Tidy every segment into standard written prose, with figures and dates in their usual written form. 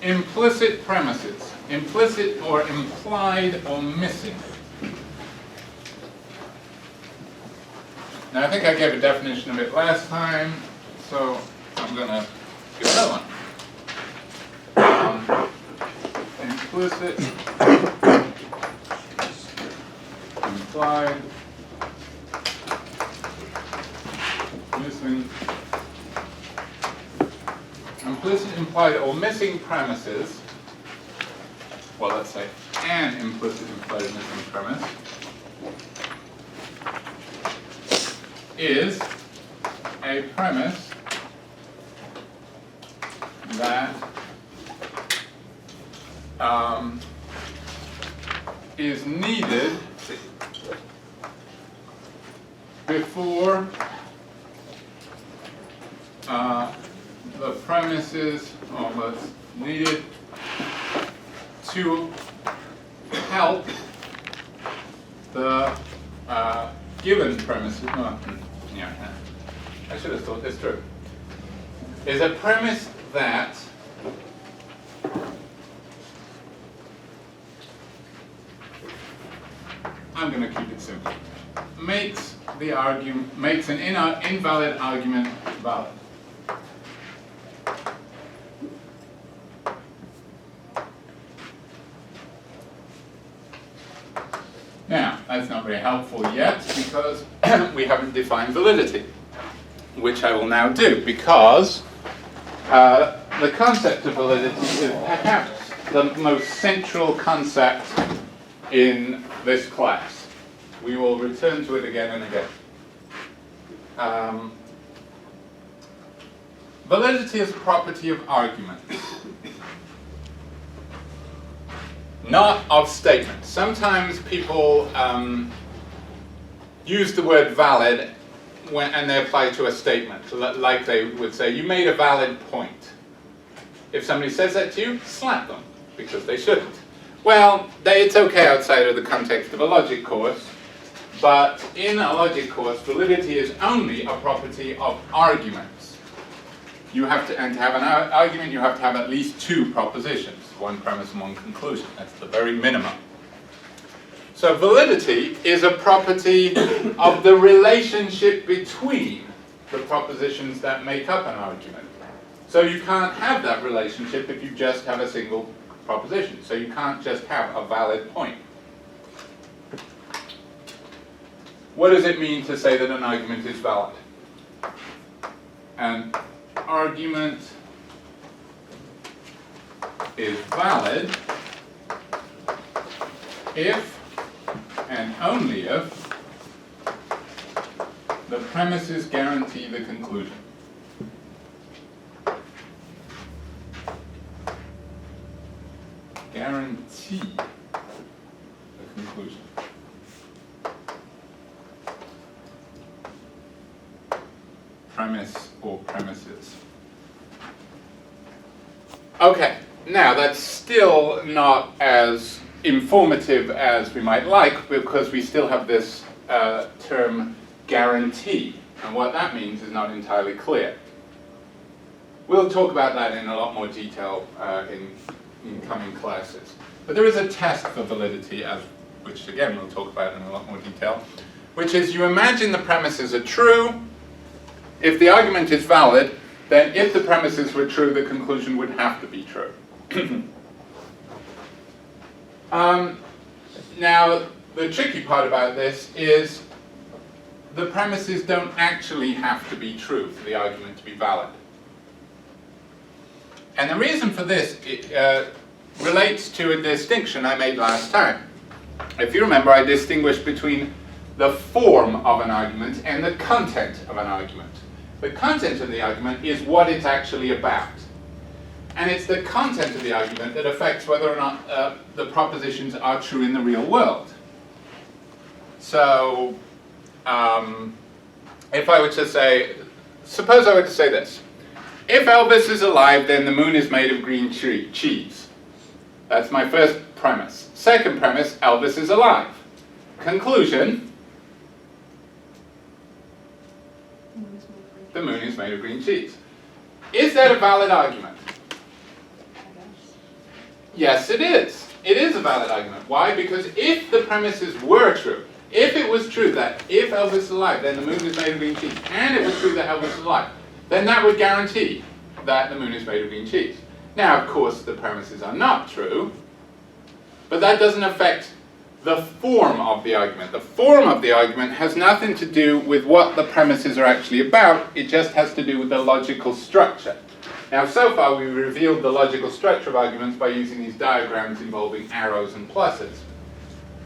Implicit premises. Implicit or implied or missing. Now I think I gave a definition of it last time, so I'm going to give another one. Implicit, implied, missing. Implicit, implied, or missing premises. Well, let's say an implicit, implied, or missing premise is a premise that is needed before the premises, or what's needed to help the given premises. Yeah, I should have thought this through. Is a premise that I'm going to keep it simple. Makes an invalid argument valid. Now, that's not very helpful yet because we haven't defined validity, which I will now do, because the concept of validity is perhaps the most central concept in this class. We will return to it again and again. Validity is a property of arguments, not of statements. Sometimes people use the word valid and they apply to a statement, like they would say, you made a valid point. If somebody says that to you, slap them, because they shouldn't. Well, it's okay outside of the context of a logic course, but in a logic course, validity is only a property of arguments. You have to, and to have an argument, you have to have at least two propositions, one premise and one conclusion. That's the very minimum. So validity is a property of the relationship between the propositions that make up an argument. So you can't have that relationship if you just have a single proposition. So you can't just have a valid point. What does it mean to say that an argument is valid? An argument is valid if and only if the premises guarantee the conclusion. Guarantee the conclusion. Premise or premises. Okay, now that's still not as informative as we might like, because we still have this term guarantee, and what that means is not entirely clear. We'll talk about that in a lot more detail in coming classes. But there is a test for validity, which again we'll talk about in a lot more detail, which is you imagine the premises are true. If the argument is valid, then if the premises were true, the conclusion would have to be true. Now, the tricky part about this is the premises don't actually have to be true for the argument to be valid. And the reason for this relates to a distinction I made last time. If you remember, I distinguished between the form of an argument and the content of an argument. The content of the argument is what it's actually about. And it's the content of the argument that affects whether or not the propositions are true in the real world. So, if I were to say, suppose I were to say this. If Elvis is alive, then the moon is made of green cheese. That's my first premise. Second premise, Elvis is alive. Conclusion, the moon is made of green cheese. Is that a valid argument? Yes, it is. It is a valid argument. Why? Because if the premises were true, if it was true that if Elvis is alive, then the moon is made of green cheese, and it was true that Elvis is alive, then that would guarantee that the moon is made of green cheese. Now, of course, the premises are not true, but that doesn't affect the form of the argument. The form of the argument has nothing to do with what the premises are actually about, it just has to do with the logical structure. Now, so far we've revealed the logical structure of arguments by using these diagrams involving arrows and pluses.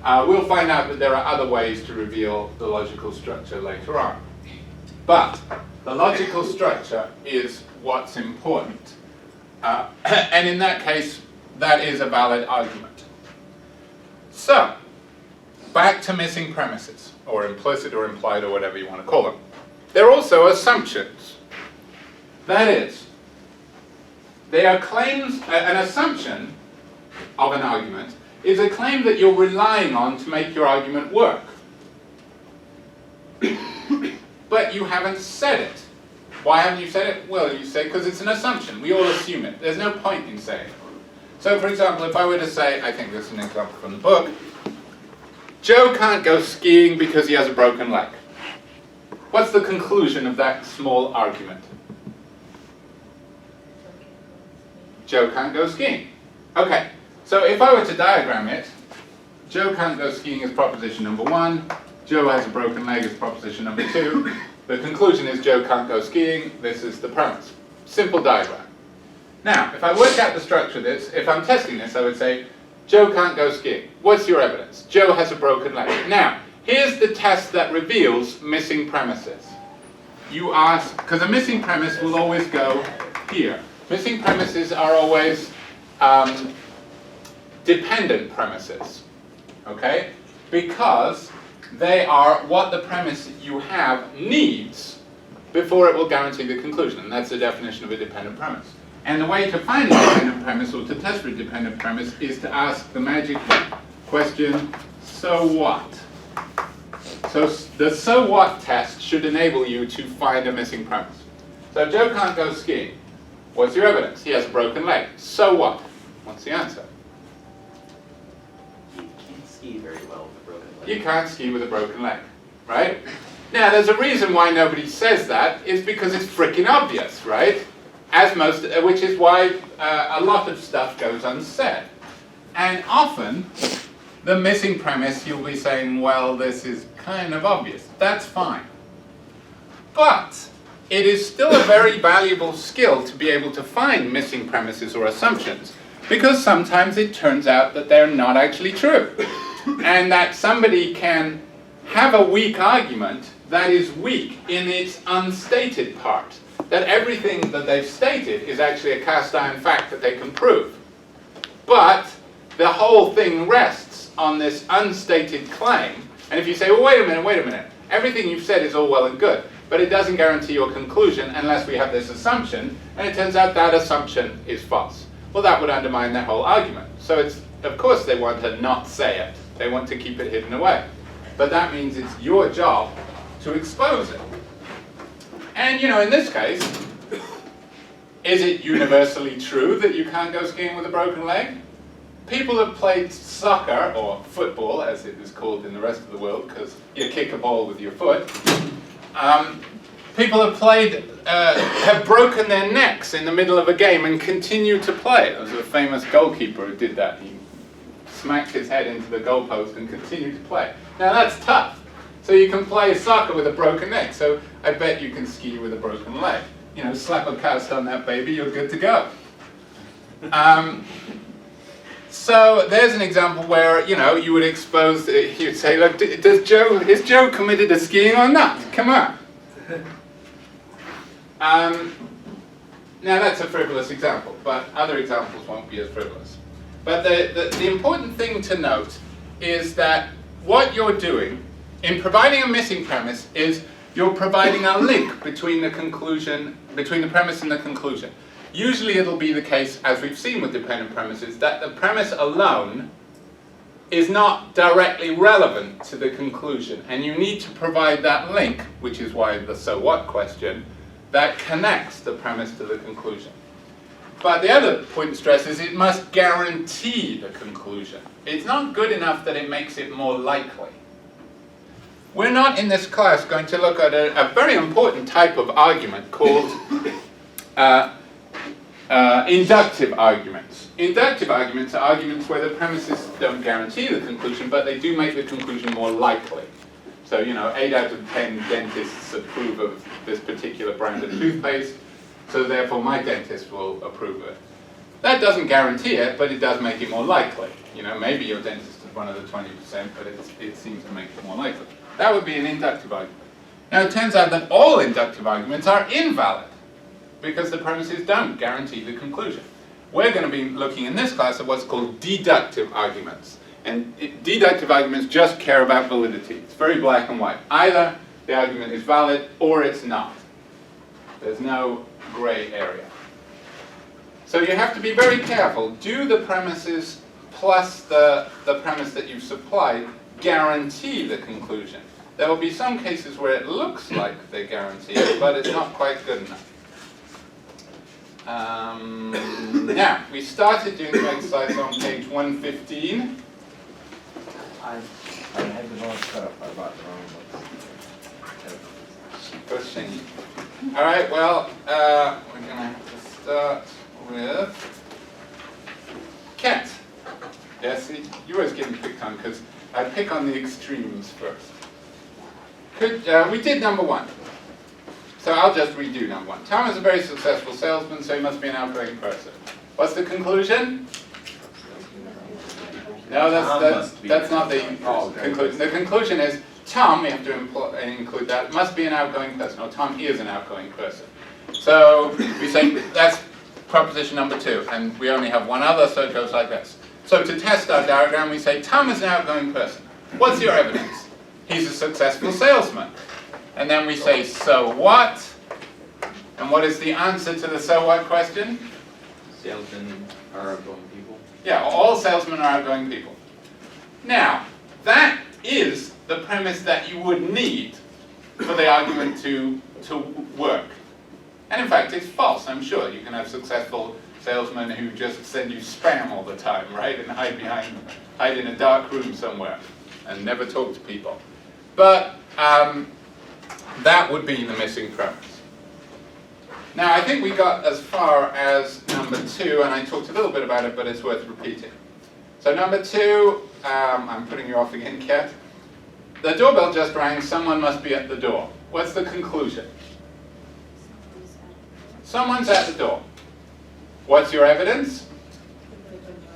We'll find out that there are other ways to reveal the logical structure later on. But the logical structure is what's important. And in that case, that is a valid argument. So, back to missing premises, or implicit or implied or whatever you want to call them. They're also assumptions. That is, they are claims, an assumption of an argument is a claim that you're relying on to make your argument work. But you haven't said it. Why haven't you said it? Well, you say because it's an assumption. We all assume it. There's no point in saying it. So, for example, if I were to say, I think this is an example from the book, Joe can't go skiing because he has a broken leg. What's the conclusion of that small argument? Joe can't go skiing. Okay, so if I were to diagram it, Joe can't go skiing is proposition number 1, Joe has a broken leg is proposition number 2, the conclusion is Joe can't go skiing, this is the premise. Simple diagram. Now, if I work out the structure of this, if I'm testing this, I would say, Joe can't go skiing. What's your evidence? Joe has a broken leg. Now, here's the test that reveals missing premises. You ask, because a missing premise will always go here. Missing premises are always dependent premises, okay? Because they are what the premise you have needs before it will guarantee the conclusion, and that's the definition of a dependent premise. And the way to find a dependent premise, or to test for a dependent premise, is to ask the magic question, so what? So the so what test should enable you to find a missing premise. So Joe can't go skiing. What's your evidence? He has a broken leg. So what? What's the answer? You can't ski very well with a broken leg. You can't ski with a broken leg, right? Now, there's a reason why nobody says that, is because it's freaking obvious, right? Which is why a lot of stuff goes unsaid. And often, the missing premise, you'll be saying, well, this is kind of obvious. That's fine. But it is still a very valuable skill to be able to find missing premises or assumptions, because sometimes it turns out that they're not actually true. And that somebody can have a weak argument that is weak in its unstated part. That everything that they've stated is actually a cast iron fact that they can prove. But the whole thing rests on this unstated claim. And if you say, well, wait a minute, everything you've said is all well and good, but it doesn't guarantee your conclusion unless we have this assumption, and it turns out that assumption is false. Well, that would undermine their whole argument. So it's, of course they want to not say it. They want to keep it hidden away. But that means it's your job to expose it. And, you know, in this case, is it universally true that you can't go skiing with a broken leg? People have played soccer, or football, as it is called in the rest of the world, because you kick a ball with your foot. People have broken their necks in the middle of a game and continue to play. There was a famous goalkeeper who did that. He smacked his head into the goalpost and continued to play. Now that's tough. So you can play soccer with a broken neck. So I bet you can ski with a broken leg. You know, slap a cast on that baby, you're good to go. So there's an example where, you know, you would expose, you'd say, look, is Joe committed to skiing or not? Come on. Now that's a frivolous example, but other examples won't be as frivolous. But the important thing to note is that what you're doing in providing a missing premise is you're providing a link between the conclusion, between the premise and the conclusion. Usually it'll be the case, as we've seen with dependent premises, that the premise alone is not directly relevant to the conclusion, and you need to provide that link, which is why the so what question, that connects the premise to the conclusion. But the other point to stress is it must guarantee the conclusion. It's not good enough that it makes it more likely. We're not in this class going to look at a very important type of argument called inductive arguments. Inductive arguments are arguments where the premises don't guarantee the conclusion, but they do make the conclusion more likely. So, 8 out of 10 dentists approve of this particular brand of toothpaste, so therefore my dentist will approve of it. That doesn't guarantee it, but it does make it more likely. Maybe your dentist is one of the 20%, but it seems to make it more likely. That would be an inductive argument. Now, it turns out that all inductive arguments are invalid, because the premises don't guarantee the conclusion. We're going to be looking in this class at what's called deductive arguments. And deductive arguments just care about validity. It's very black and white. Either the argument is valid or it's not. There's no gray area. So you have to be very careful. Do the premises plus the premise that you've supplied guarantee the conclusion? There will be some cases where it looks like they guarantee it, but it's not quite good enough. Now, we started doing the exercise on page 115. I had the wrong stuff. I bought the wrong books. Pushing. All right, well, we're going to have to start with cat. Yes, you always get me picked on because I pick on the extremes first. We did number 1. So I'll just redo number 1. Tom is a very successful salesman, so he must be an outgoing person. What's the conclusion? No, that's not the conclusion. The conclusion is Tom, we have to include that, must be an outgoing person, or Tom is an outgoing person. So we say that's proposition number 2, and we only have one other, so it goes like this. So to test our diagram, we say Tom is an outgoing person. What's your evidence? He's a successful salesman. And then we say, so what? And what is the answer to the so what question? Salesmen are outgoing people. Yeah, all salesmen are outgoing people. Now, that is the premise that you would need for the argument to work. And in fact, it's false, I'm sure. You can have successful salesmen who just send you spam all the time, right? And hide in a dark room somewhere and never talk to people. But that would be the missing premise. Now, I think we got as far as number 2, and I talked a little bit about it, but it's worth repeating. So number 2, I'm putting you off again, Kat. The doorbell just rang, someone must be at the door. What's the conclusion? Someone's at the door. What's your evidence?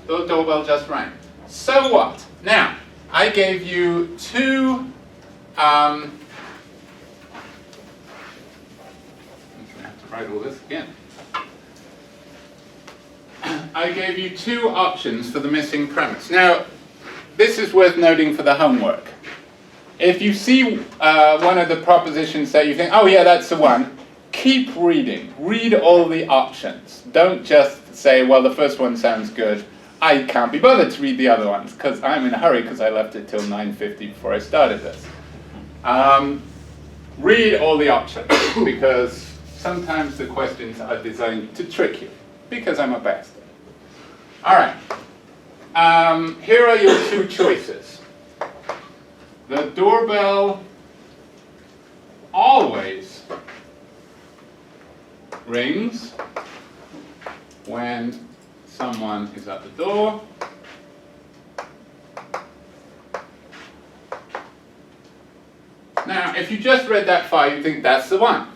The doorbell just rang. So what? Now, I gave you 2 write all this again. I gave you 2 options for the missing premise. Now, this is worth noting for the homework. If you see one of the propositions that you think, oh yeah, that's the one, keep reading. Read all the options. Don't just say, well, the first one sounds good. I can't be bothered to read the other ones because I'm in a hurry because I left it till 9:50 before I started this. Read all the options because sometimes the questions are designed to trick you, because I'm a bastard. All right. Here are your 2 choices. The doorbell always rings when someone is at the door. Now, if you just read that far, you think that's the one.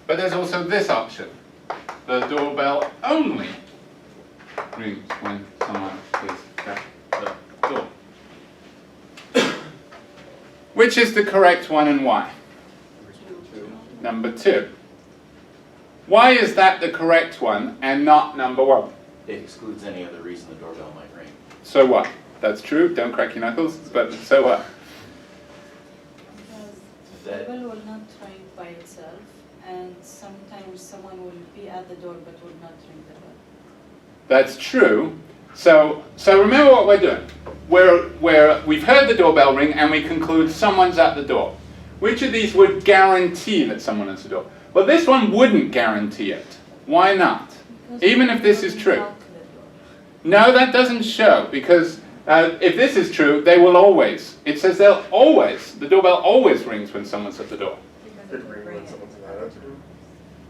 But there's also this option. The doorbell only rings when someone is at the door. Which is the correct one and why? Number 2. Why is that the correct one and not number 1? It excludes any other reason the doorbell might ring. So what? That's true, don't crack your knuckles, but so what? Because the doorbell will not ring by itself, and sometimes someone will be at the door but will not ring the bell. That's true. So remember what we're doing. We've heard the doorbell ring and we conclude someone's at the door. Which of these would guarantee that someone is at the door? Well, this one wouldn't guarantee it. Why not? Even if this is true. Lock the door. No, that doesn't show, because if this is true, they will always. It says they'll always, the doorbell always rings when someone's at the door. Could ring when someone's allowed to.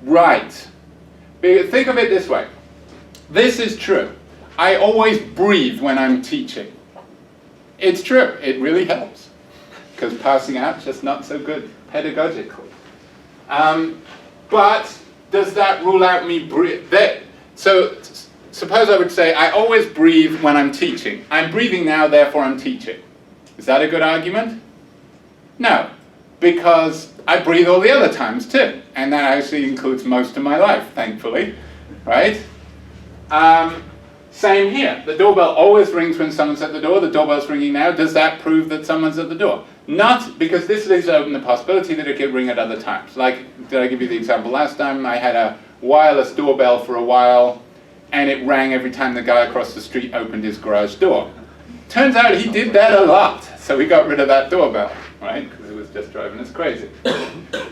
Right. Think of it this way. This is true. I always breathe when I'm teaching. It's true. It really helps. Because passing out, just not so good pedagogically. But does that rule out me breathe? So suppose I would say, I always breathe when I'm teaching. I'm breathing now, therefore I'm teaching. Is that a good argument? No. Because I breathe all the other times too. And that actually includes most of my life, thankfully. Right? Same here. The doorbell always rings when someone's at the door. The doorbell's ringing now. Does that prove that someone's at the door? Not, because this leaves open the possibility that it could ring at other times. Like, did I give you the example last time? I had a wireless doorbell for a while, and it rang every time the guy across the street opened his garage door. Turns out he did that a lot, so we got rid of that doorbell, right? Because it was just driving us crazy.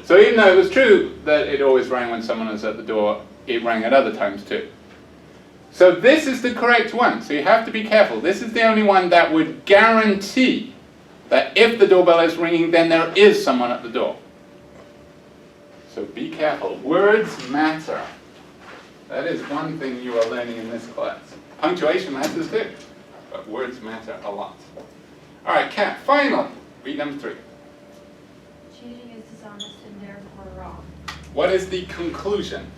So even though it was true that it always rang when someone was at the door, it rang at other times too. So this is the correct one, so you have to be careful. This is the only one that would guarantee that if the doorbell is ringing, then there is someone at the door. So be careful. Words matter. That is one thing you are learning in this class. Punctuation matters too, but words matter a lot. All right, Kat, finally, read number 3. Cheating is dishonest and therefore wrong. What is the conclusion?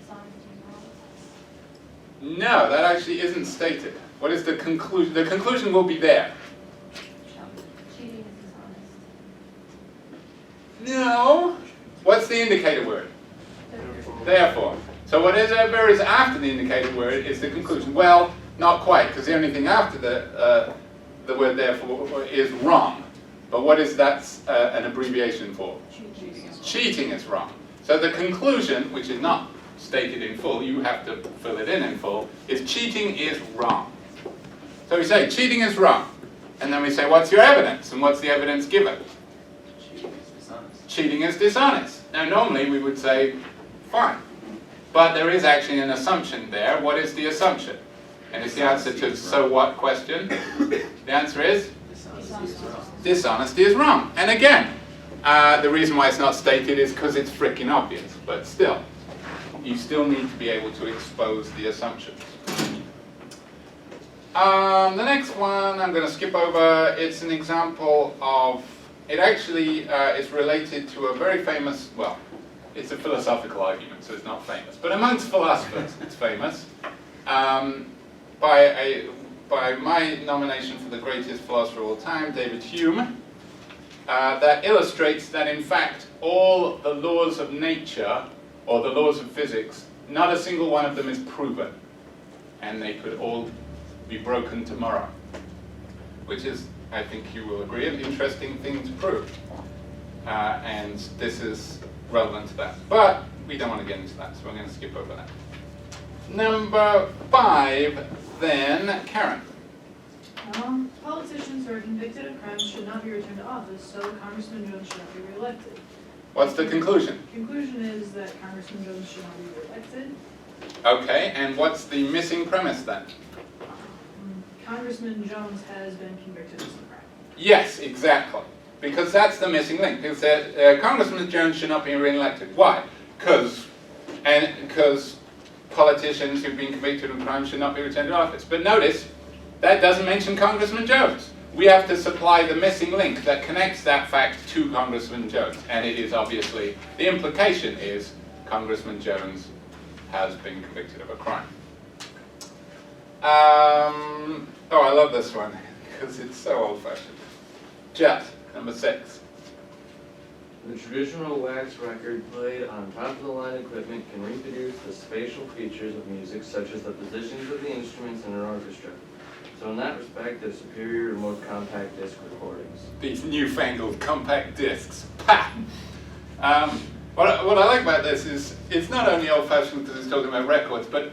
Dishonesty is wrong. No, that actually isn't stated. What is the conclusion? The conclusion will be there. Cheating is dishonest. No. What's the indicator word? Therefore. So whatever is after the indicator word is the conclusion. Well, not quite, because the only thing after the word therefore is wrong. But what is that an abbreviation for? Cheating is wrong. So the conclusion, which is not stated in full, you have to fill it in full, is cheating is wrong. So we say cheating is wrong. And then we say, what's your evidence? And what's the evidence given? Cheating is dishonest. Cheating is dishonest. Now normally we would say, fine. But there is actually an assumption there. What is the assumption? And it's the answer to so what question. The answer is? Dishonesty is wrong. Dishonesty is wrong. And again, the reason why it's not stated is because it's freaking obvious. But still, you still need to be able to expose the assumptions. The next one I'm going to skip over. It's an example of, it actually is related to a very famous, well, it's a philosophical argument, so it's not famous. But amongst philosophers, it's famous. By my nomination for the greatest philosopher of all time, David Hume, that illustrates that in fact all the laws of nature, or the laws of physics, not a single one of them is proven. And they could all be broken tomorrow. Which is, I think you will agree, an interesting thing to prove. And this is relevant to that. But we don't want to get into that, so we're going to skip over that. Number 5, then, Karen. Politicians who are convicted of crimes should not be returned to office, so Congressman Jones should not be reelected. What's the conclusion? Conclusion is that Congressman Jones should not be reelected. Okay, and what's the missing premise then? Congressman Jones has been convicted of some crime. Yes, exactly. Because that's the missing link. Because Congressman Jones should not be re-elected. Why? Because politicians who've been convicted of crime should not be returned to office. But notice, that doesn't mention Congressman Jones. We have to supply the missing link that connects that fact to Congressman Jones. And it is obviously, the implication is Congressman Jones has been convicted of a crime. Oh, I love this one because it's so old-fashioned. Jet, number 6. The traditional wax record played on top-of-the-line equipment can reproduce the spatial features of music, such as the positions of the instruments in an orchestra. So in that respect, they're superior to most compact disc recordings. These newfangled compact discs. Pa! What I like about this is it's not only old-fashioned because it's talking about records, but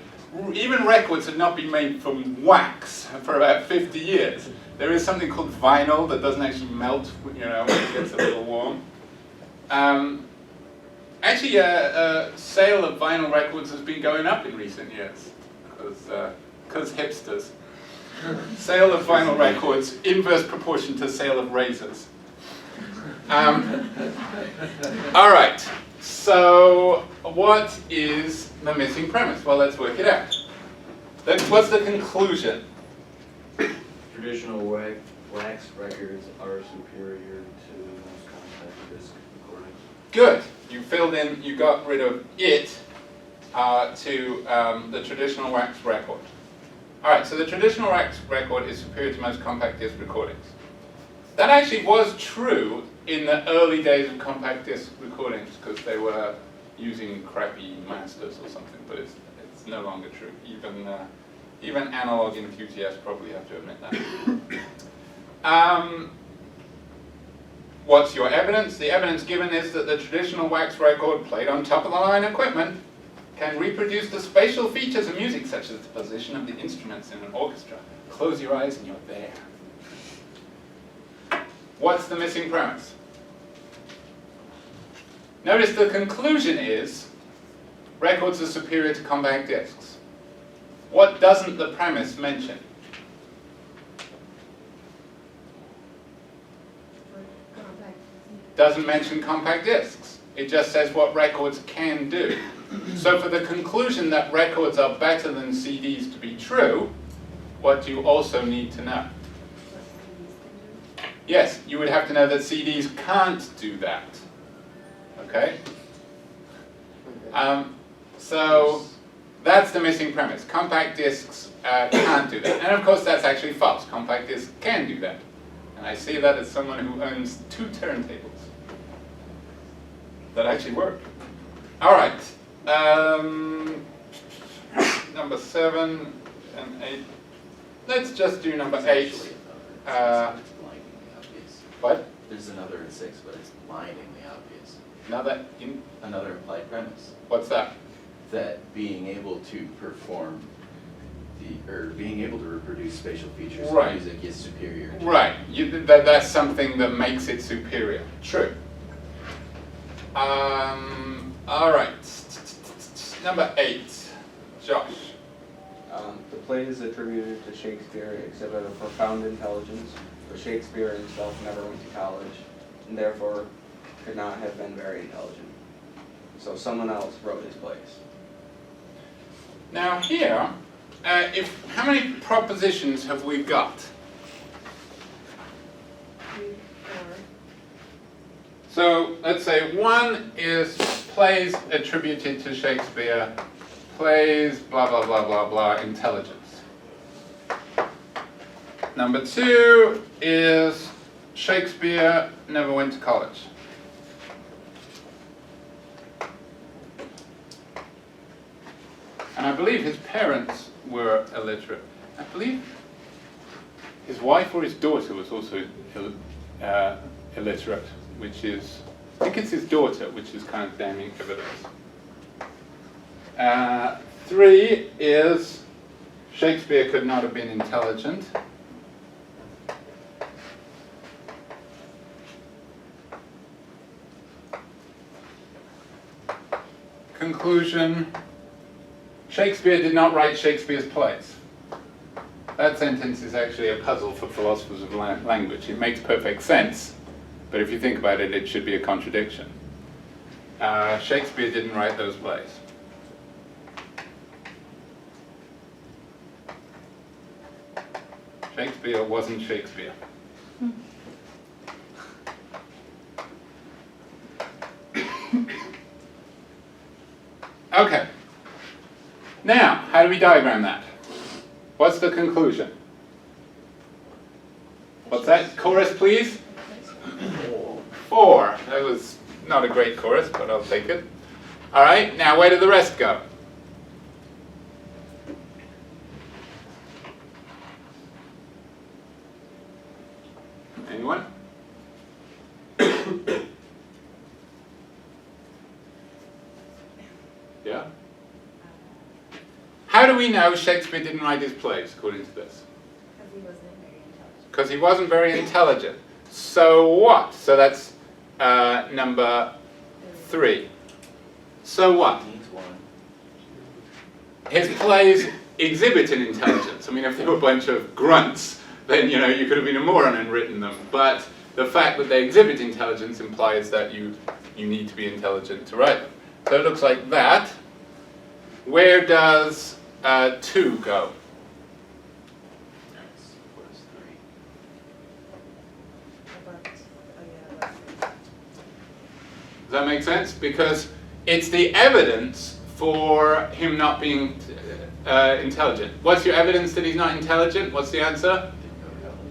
even records had not been made from wax for about 50 years. There is something called vinyl that doesn't actually melt, when it gets a little warm. Actually, sale of vinyl records has been going up in recent years because hipsters. Sale of vinyl records, inverse proportion to sale of razors. All right, so what is the missing premise? Well, let's work it out. What's the conclusion? Traditional wax records are superior to most compact disc recordings. Good. You filled in, you got rid of it to the traditional wax record. All right, so the traditional wax record is superior to most compact disc recordings. That actually was true in the early days of compact disc recordings because they were using crappy masters or something, but it's no longer true. Even analog enthusiasts probably have to admit that. What's your evidence? The evidence given is that the traditional wax record played on top-of-the-line equipment can reproduce the spatial features of music, such as the position of the instruments in an orchestra. Close your eyes and you're there. What's the missing premise? Notice the conclusion is records are superior to compact discs. What doesn't the premise mention? Doesn't mention compact discs. It just says what records can do. So for the conclusion that records are better than CDs to be true, what do you also need to know? Yes, you would have to know that CDs can't do that. Okay? So that's the missing premise. Compact discs can't do that. And of course that's actually false. Compact discs can do that. And I say that as someone who owns 2 turntables that actually work. All right. Number 7 and 8. Let's just do number 8. It's blindingly obvious. What? There's another in 6, but it's blindingly obvious. Another implied premise. What's that? That being able to perform being able to reproduce spatial features of Right. music is superior to Right. That's something that makes it superior. True. All right. Number 8. Josh. The plays attributed to Shakespeare exhibit a profound intelligence, but Shakespeare himself never went to college, and therefore could not have been very intelligent. So someone else wrote his plays. Now here, how many propositions have we got? So let's say 1 is plays attributed to Shakespeare, plays blah blah blah blah blah intelligence. Number 2 is Shakespeare never went to college. And I believe his parents were illiterate. I believe his wife or his daughter was also illiterate, which is, I think it's his daughter, which is kind of damning evidence. 3 is Shakespeare could not have been intelligent. Conclusion, Shakespeare did not write Shakespeare's plays. That sentence is actually a puzzle for philosophers of language. It makes perfect sense, but if you think about it, it should be a contradiction. Shakespeare didn't write those plays. Shakespeare wasn't Shakespeare. Okay. Now, how do we diagram that? What's the conclusion? What's that? Chorus, please? 4. That was not a great chorus, but I'll take it. All right, now where did the rest go? Anyone? Yeah? How do we know Shakespeare didn't write his plays, according to this? Because he wasn't very intelligent. So what? So that's number 3. So what? Needs one. His plays exhibit an intelligence. I mean, if they were a bunch of grunts, then you could have been a moron and written them. But the fact that they exhibit intelligence implies that you need to be intelligent to write them. So it looks like that. Where does 2 go? X plus 3. Does that make sense? Because it's the evidence for him not being intelligent. What's your evidence that he's not intelligent? What's the answer?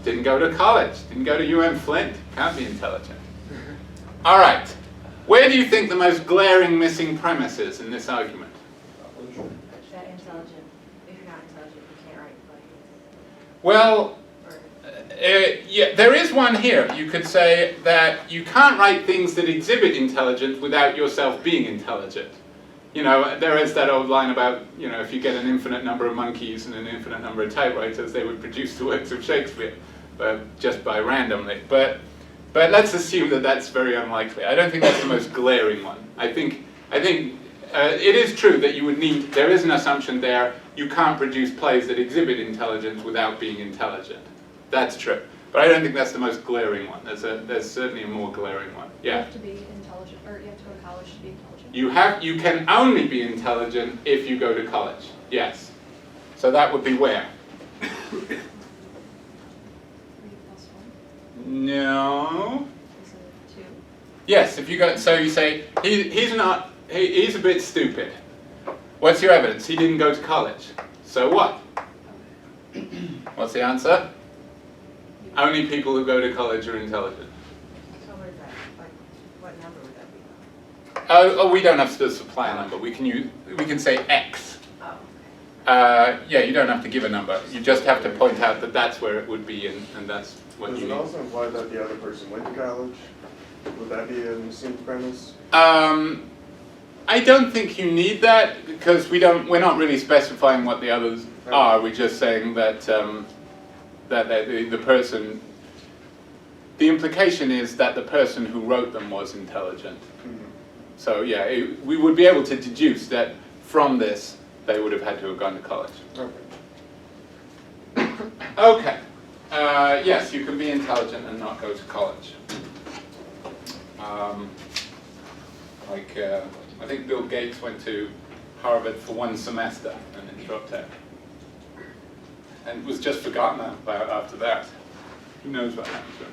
Didn't go to college. Didn't go to UM-Flint. Can't be intelligent. All right. Where do you think the most glaring missing premise is in this argument? That intelligent, if you're not intelligent, you can't write plays. Well, Or yeah, there is one here. You could say that you can't write things that exhibit intelligence without yourself being intelligent. There is that old line about, if you get an infinite number of monkeys and an infinite number of typewriters, they would produce the works of Shakespeare, just by randomly. But let's assume that that's very unlikely. I don't think that's the most glaring one. I think it is true that you would need, there is an assumption there, you can't produce plays that exhibit intelligence without being intelligent. That's true. But I don't think that's the most glaring one. There's certainly a more glaring one. You Yeah. have to be intelligent, or you have to go to college to be intelligent. You can only be intelligent if you go to college. Yes. So that would be where? 3 plus 1 No. is 2. Yes, if you go, so you say, he's a bit stupid. What's your evidence? He didn't go to college. So what? What's the answer? Only people who go to college are intelligent. so what is that? Like, what number would that be? Oh, we don't have to supply a number. We can say X. Oh, okay. Yeah, you don't have to give a number. You just have to point out that that's where it would be, and that's what Does you it need. also imply that the other person went to college? Would that be a missing premise? I don't think you need that because we're not really specifying what the others are. We're just saying that the person. The implication is that the person who wrote them was intelligent. So yeah, we would be able to deduce that from this they would have had to have gone to college. Okay. Okay. Yes, you can be intelligent and not go to college. I think Bill Gates went to Harvard for 1 semester and then dropped out. And was just forgotten about after that. Who knows what happened to him?